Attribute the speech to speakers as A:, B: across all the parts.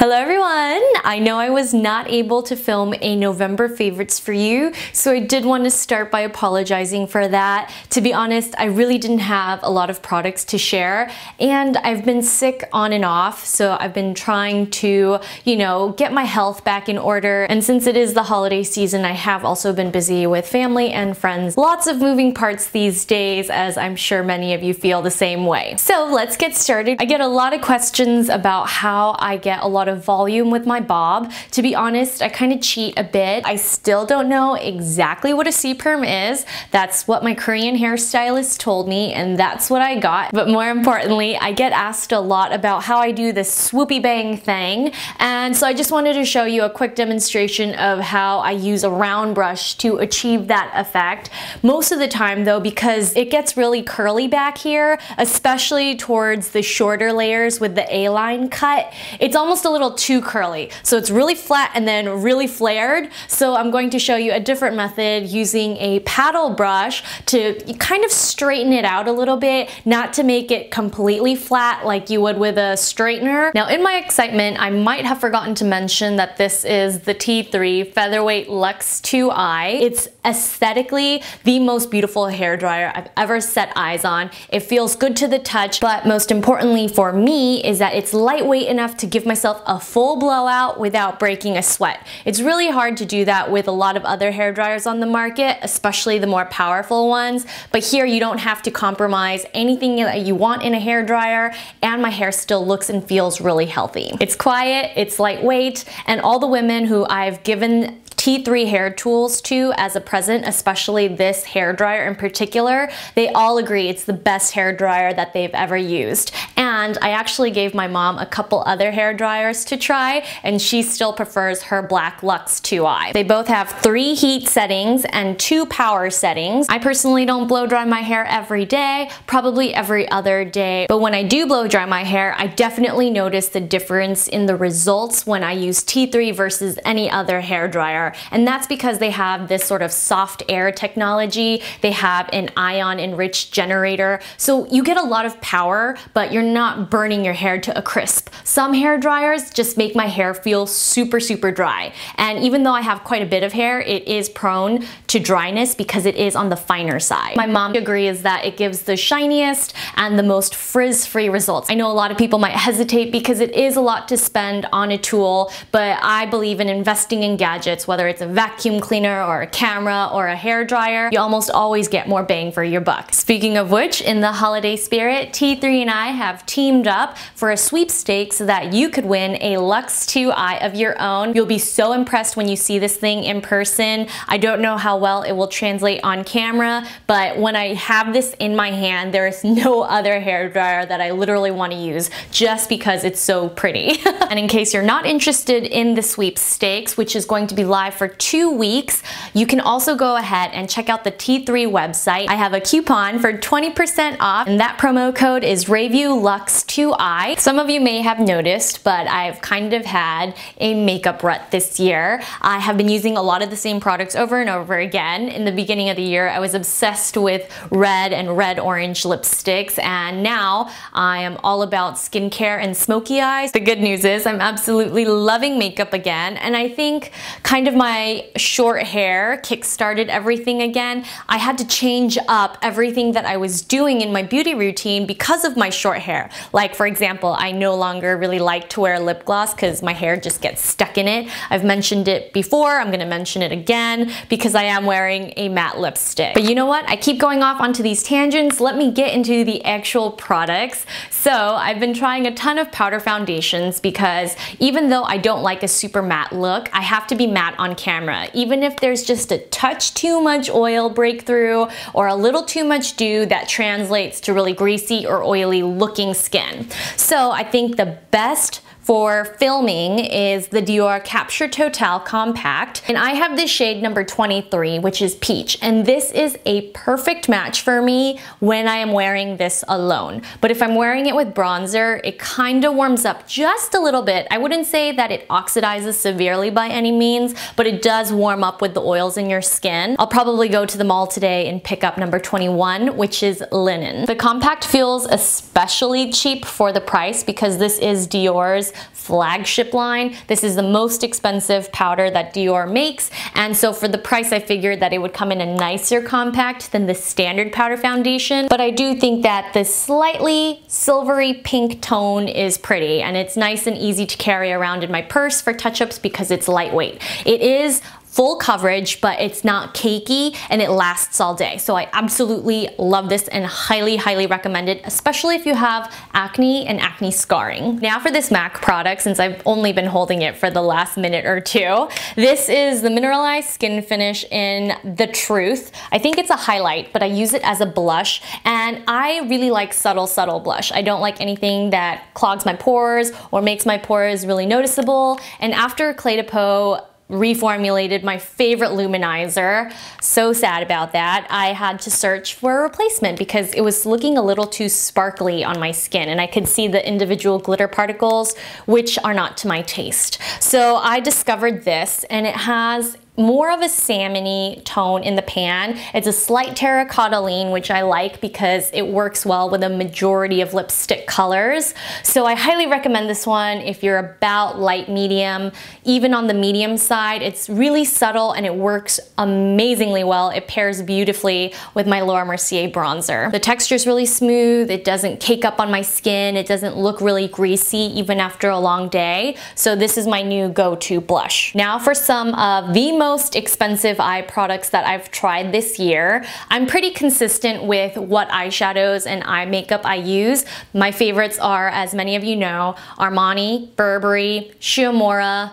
A: Hello everyone! I know I was not able to film a November favorites for you, so I did want to start by apologizing for that. To be honest, I really didn't have a lot of products to share, and I've been sick on and off, so I've been trying to, get my health back in order. And since it is the holiday season, I have also been busy with family and friends. Lots of moving parts these days, as I'm sure many of you feel the same way. So let's get started. I get a lot of questions about how I get a lot of volume with my bob. To be honest, I kind of cheat a bit. I still don't know exactly what a C-perm is. That's what my Korean hairstylist told me, and that's what I got. But more importantly, I get asked a lot about how I do this swoopy bang thing, and so I just wanted to show you a quick demonstration of how I use a round brush to achieve that effect. Most of the time though, because it gets really curly back here, especially towards the shorter layers with the A-line cut, it's almost a little too curly. So it's really flat and then really flared. So I'm going to show you a different method using a paddle brush to kind of straighten it out a little bit, not to make it completely flat like you would with a straightener. Now in my excitement, I might have forgotten to mention that this is the T3 Featherweight Luxe 2i. It's aesthetically the most beautiful hairdryer I've ever set eyes on. It feels good to the touch, but most importantly for me is that it's lightweight enough to give myself a full blowout without breaking a sweat. It's really hard to do that with a lot of other hair dryers on the market, especially the more powerful ones, but here you don't have to compromise anything that you want in a hair dryer, and my hair still looks and feels really healthy. It's quiet, it's lightweight, and all the women who I've given T3 hair tools to as a present, especially this hair dryer in particular, they all agree it's the best hair dryer that they've ever used. And I actually gave my mom a couple other hair dryers to try, and she still prefers her Black Luxe 2i. They both have 3 heat settings and 2 power settings. I personally don't blow dry my hair every day, probably every other day, but when I do blow dry my hair, I definitely notice the difference in the results when I use T3 versus any other hair dryer. And that's because they have this sort of soft air technology. They have an ion enriched generator. So you get a lot of power, but you're not burning your hair to a crisp. Some hair dryers just make my hair feel super, super dry. And even though I have quite a bit of hair, it is prone to dryness because it is on the finer side. My mom agrees that it gives the shiniest and the most frizz-free results. I know a lot of people might hesitate because it is a lot to spend on a tool, but I believe in investing in gadgets, whether it's a vacuum cleaner or a camera or a hair dryer, you almost always get more bang for your buck. Speaking of which, in the holiday spirit, T3 and I have teamed up for a sweepstakes so that you could win a Luxe 2i of your own. You'll be so impressed when you see this thing in person. I don't know how well it will translate on camera, but when I have this in my hand, there is no other hair dryer that I literally want to use just because it's so pretty. And in case you're not interested in the sweepstakes, which is going to be live for 2 weeks, you can also go ahead and check out the T3 website. I have a coupon for 20% off, and that promo code is RayViewLuxe2i. Some of you may have noticed, but I've kind of had a makeup rut this year. I have been using a lot of the same products over and over again. In the beginning of the year, I was obsessed with red and red-orange lipsticks, and now I am all about skincare and smoky eyes. The good news is I'm absolutely loving makeup again, and I think kind of my short hair kick-started everything again. I had to change up everything that I was doing in my beauty routine because of my short hair. Like for example, I no longer really like to wear lip gloss because my hair just gets stuck in it. I've mentioned it before, I'm gonna mention it again because I am wearing a matte lipstick. But you know what? I keep going off onto these tangents. Let me get into the actual products. So I've been trying a ton of powder foundations because even though I don't like a super matte look, I have to be matte on camera. Even if there's just a touch too much oil breakthrough or a little too much dew, that translates to really greasy or oily looking skin. So I think the best for filming is the Dior Capture Total Compact, and I have this shade number 23, which is peach, and this is a perfect match for me when I am wearing this alone. But if I'm wearing it with bronzer, it kind of warms up just a little bit. I wouldn't say that it oxidizes severely by any means, but it does warm up with the oils in your skin. I'll probably go to the mall today and pick up number 21, which is linen. The compact feels especially cheap for the price because this is Dior's flagship line. This is the most expensive powder that Dior makes, and so for the price I figured that it would come in a nicer compact than the standard powder foundation. But I do think that this slightly silvery pink tone is pretty, and it's nice and easy to carry around in my purse for touch-ups because it's lightweight. It is full coverage, but it's not cakey and it lasts all day. So I absolutely love this and highly recommend it, especially if you have acne and acne scarring. Now for this MAC product, since I've only been holding it for the last minute or two, this is the Mineralized Skin Finish in The Truth. I think it's a highlight, but I use it as a blush, and I really like subtle blush. I don't like anything that clogs my pores or makes my pores really noticeable. And after Clé de Peau reformulated my favorite luminizer, so sad about that, I had to search for a replacement because it was looking a little too sparkly on my skin and I could see the individual glitter particles, which are not to my taste. So I discovered this, and it has more of a salmon-y tone in the pan. It's a slight terracotta lean, which I like because it works well with a majority of lipstick colors. So I highly recommend this one if you're about light medium. Even on the medium side, it's really subtle and it works amazingly well. It pairs beautifully with my Laura Mercier bronzer. The texture is really smooth. It doesn't cake up on my skin. It doesn't look really greasy even after a long day. So this is my new go-to blush. Now for some of the most expensive eye products that I've tried this year. I'm pretty consistent with what eyeshadows and eye makeup I use. My favorites are, as many of you know, Armani, Burberry, Shiomura,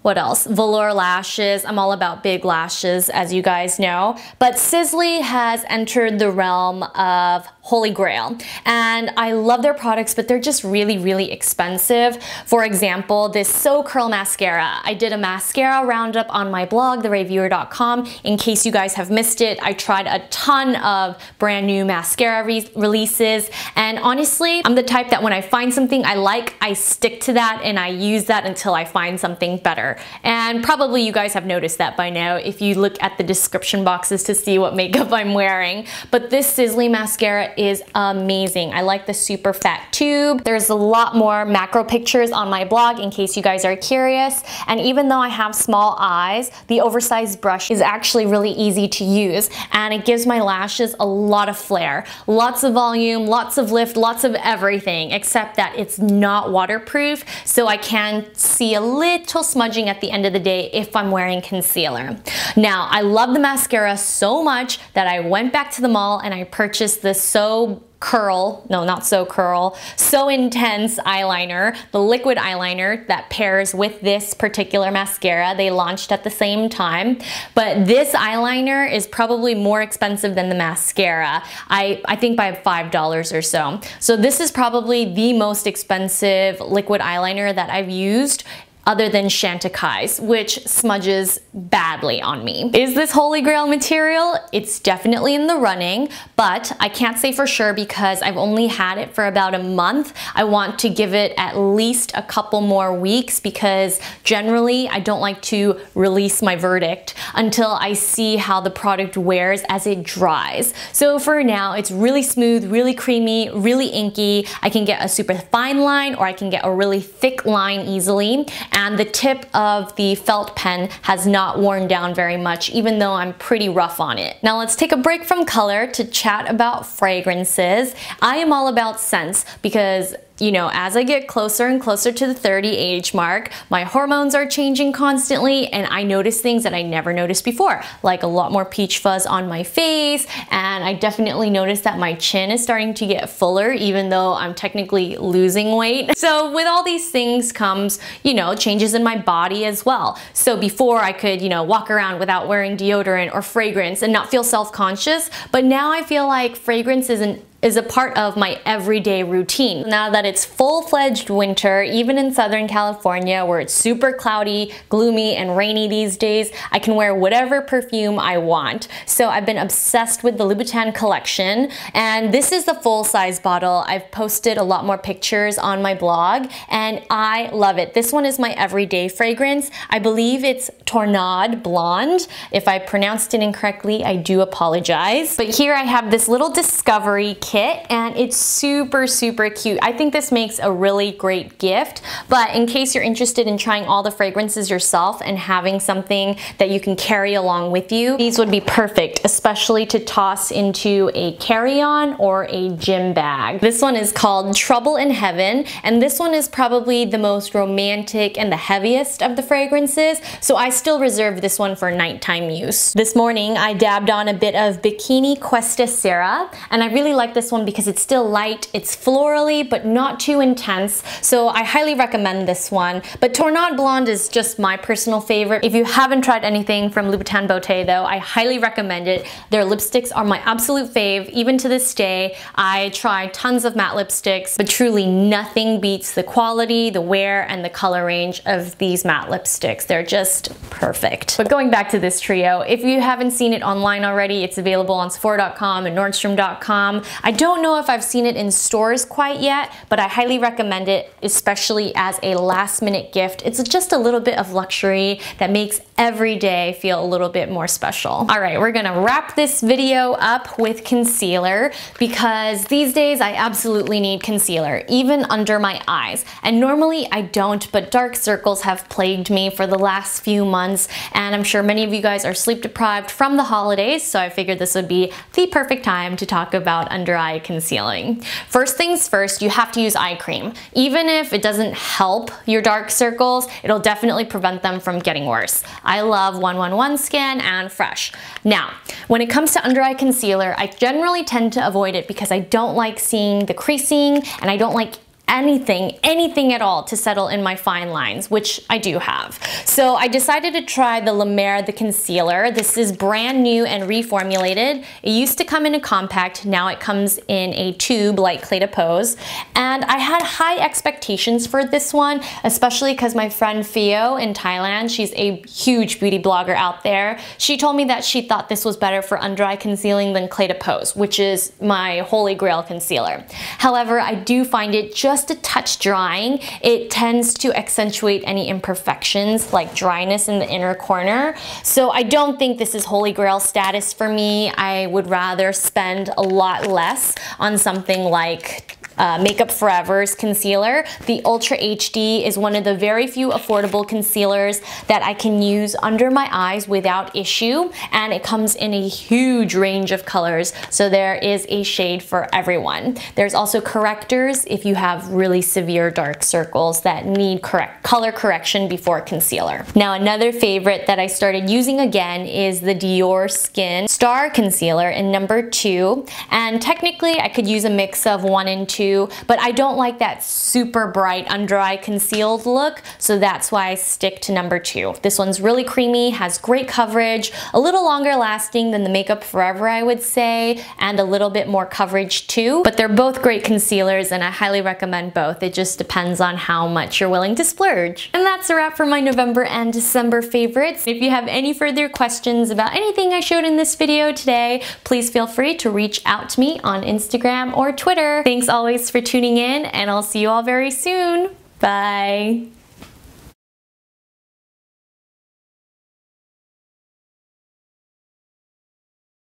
A: what else? Velour lashes. I'm all about big lashes, as you guys know. But Sisley has entered the realm of Holy Grail, and I love their products, but they're just really expensive. For example, this So Curl mascara. I did a mascara roundup on my blog, thereviewer.com. In case you guys have missed it, I tried a ton of brand new mascara releases, and honestly, I'm the type that when I find something I like, I stick to that and I use that until I find something better. And probably you guys have noticed that by now if you look at the description boxes to see what makeup I'm wearing. But this Sisley mascara is amazing. I like the super fat tube. There's a lot more macro pictures on my blog in case you guys are curious. And even though I have small eyes, the oversized brush is actually really easy to use, and it gives my lashes a lot of flair. Lots of volume, lots of lift, lots of everything, except that it's not waterproof, so I can see a little smudging at the end of the day if I'm wearing concealer. Now, I love the mascara so much that I went back to the mall and I purchased this So Intense eyeliner, the liquid eyeliner that pairs with this particular mascara. They launched at the same time, but this eyeliner is probably more expensive than the mascara. I think by $5 or so. So this is probably the most expensive liquid eyeliner that I've used, other than Chantecaille's, which smudges badly on me. Is this Holy Grail material? It's definitely in the running, but I can't say for sure because I've only had it for about a month. I want to give it at least a couple more weeks because generally I don't like to release my verdict until I see how the product wears as it dries. So for now, it's really smooth, really creamy, really inky. I can get a super fine line or I can get a really thick line easily. And the tip of the felt pen has not worn down very much, even though I'm pretty rough on it. Now let's take a break from color to chat about fragrances. I am all about scents because, you know, as I get closer and closer to the 30 age mark, my hormones are changing constantly and I notice things that I never noticed before, like a lot more peach fuzz on my face, and I definitely noticed that my chin is starting to get fuller even though I'm technically losing weight. So with all these things comes, you know, changes in my body as well. So before I could, you know, walk around without wearing deodorant or fragrance and not feel self-conscious, but now I feel like fragrance is an is a part of my everyday routine. Now that it's full-fledged winter, even in Southern California where it's super cloudy, gloomy, and rainy these days, I can wear whatever perfume I want. So I've been obsessed with the Louboutin collection, and this is the full-size bottle. I've posted a lot more pictures on my blog, and I love it. This one is my everyday fragrance. I believe it's Tornade Blonde. If I pronounced it incorrectly, I do apologize. But here I have this little discovery kit, and it's super cute. I think this makes a really great gift, but in case you're interested in trying all the fragrances yourself and having something that you can carry along with you, these would be perfect, especially to toss into a carry-on or a gym bag. This one is called Trouble in Heaven, and this one is probably the most romantic and the heaviest of the fragrances, so I still reserve this one for nighttime use. This morning I dabbed on a bit of Bikini Cuesta Cera, and I really like this one because it's still light, it's florally, but not too intense, so I highly recommend this one. But Tornade Blonde is just my personal favorite. If you haven't tried anything from Louboutin Beauté though, I highly recommend it. Their lipsticks are my absolute fave, even to this day. I tried tons of matte lipsticks, but truly nothing beats the quality, the wear, and the color range of these matte lipsticks. They're just perfect. But going back to this trio, if you haven't seen it online already, it's available on Sephora.com and Nordstrom.com. I don't know if I've seen it in stores quite yet, but I highly recommend it, especially as a last-minute gift. It's just a little bit of luxury that makes every day feel a little bit more special. All right, we're gonna wrap this video up with concealer because these days I absolutely need concealer, even under my eyes. And normally I don't, but dark circles have plagued me for the last few months, and I'm sure many of you guys are sleep deprived from the holidays, so I figured this would be the perfect time to talk about under eye concealing. First things first, you have to use eye cream. Even if it doesn't help your dark circles, it'll definitely prevent them from getting worse. I love 111 Skin and Fresh. Now, when it comes to under eye concealer, I generally tend to avoid it because I don't like seeing the creasing, and I don't like anything at all to settle in my fine lines, which I do have. So I decided to try the La Mer the concealer. This is brand new and reformulated. It used to come in a compact, now it comes in a tube like Clé de Pose. And I had high expectations for this one, especially because my friend Theo in Thailand, she's a huge beauty blogger out there. She told me that she thought this was better for under eye concealing than Clé de Pose, which is my holy grail concealer. However, I do find it just a touch drying. It tends to accentuate any imperfections like dryness in the inner corner. So I don't think this is holy grail status for me. I would rather spend a lot less on something like Makeup Forever's concealer. The Ultra HD is one of the very few affordable concealers that I can use under my eyes without issue, and it comes in a huge range of colors, so there is a shade for everyone. There's also correctors if you have really severe dark circles that need color correction before concealer. Now, another favorite that I started using again is the Dior Skin Star Concealer in number 2, and technically I could use a mix of 1 and 2, but I don't like that super bright under eye concealed look, so that's why I stick to number 2. This one's really creamy, has great coverage, a little longer lasting than the Makeup Forever, I would say, and a little bit more coverage too, but they're both great concealers and I highly recommend both. It just depends on how much you're willing to splurge. And that's a wrap for my November and December favorites. If you have any further questions about anything I showed in this video today, please feel free to reach out to me on Instagram or Twitter. Thanks always for tuning in, and I'll see you all very soon. Bye.